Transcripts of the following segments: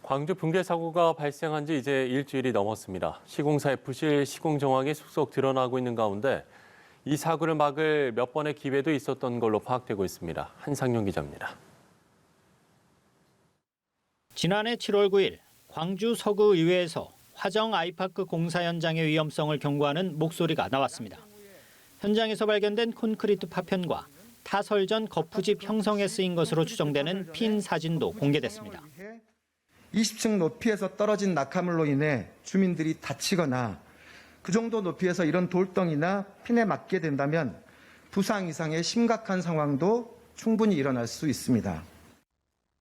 광주 붕괴 사고가 발생한 지 이제 일주일이 넘었습니다. 시공사의 부실 시공 정황이 속속 드러나고 있는 가운데 이 사고를 막을 몇 번의 기회도 있었던 걸로 파악되고 있습니다. 한상용 기자입니다. 지난해 7월 9일 광주 서구의회에서 화정 아이파크 공사 현장의 위험성을 경고하는 목소리가 나왔습니다. 현장에서 발견된 콘크리트 파편과 타설 전 거푸집 형성에 쓰인 것으로 추정되는 핀 사진도 공개됐습니다. 20층 높이에서 떨어진 낙하물로 인해 주민들이 다치거나 그 정도 높이에서 이런 돌덩이나 핀에 맞게 된다면 부상 이상의 심각한 상황도 충분히 일어날 수 있습니다.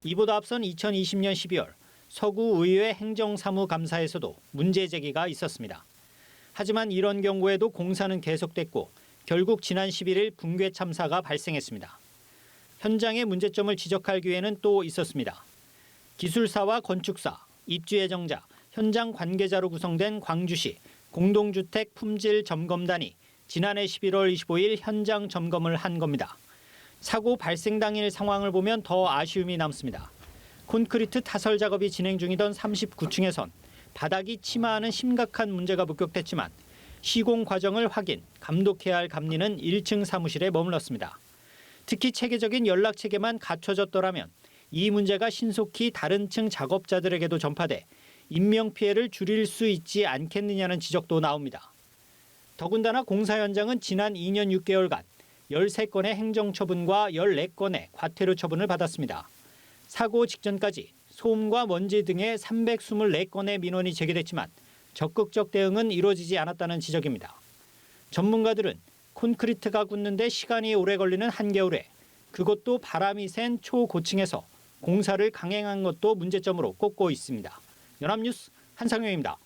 이보다 앞선 2020년 12월 서구의회 행정사무감사에서도 문제 제기가 있었습니다. 하지만 이런 경우에도 공사는 계속됐고 결국 지난 11일 붕괴 참사가 발생했습니다. 현장의 문제점을 지적할 기회는 또 있었습니다. 기술사와 건축사, 입주 예정자, 현장 관계자로 구성된 광주시 공동주택 품질 점검단이 지난해 11월 25일 현장 점검을 한 겁니다. 사고 발생 당일 상황을 보면 더 아쉬움이 남습니다. 콘크리트 타설 작업이 진행 중이던 39층에선 바닥이 침하하는 심각한 문제가 목격됐지만 시공 과정을 확인, 감독해야 할 감리는 1층 사무실에 머물렀습니다. 특히 체계적인 연락 체계만 갖춰졌더라면 이 문제가 신속히 다른 층 작업자들에게도 전파돼 인명피해를 줄일 수 있지 않겠느냐는 지적도 나옵니다. 더군다나 공사 현장은 지난 2년 6개월간 13건의 행정처분과 14건의 과태료 처분을 받았습니다. 사고 직전까지 소음과 먼지 등의 324건의 민원이 제기됐지만 적극적 대응은 이루어지지 않았다는 지적입니다. 전문가들은 콘크리트가 굳는데 시간이 오래 걸리는 한겨울에 그것도 바람이 센 초고층에서 공사를 강행한 것도 문제점으로 꼽고 있습니다. 연합뉴스 한상용입니다.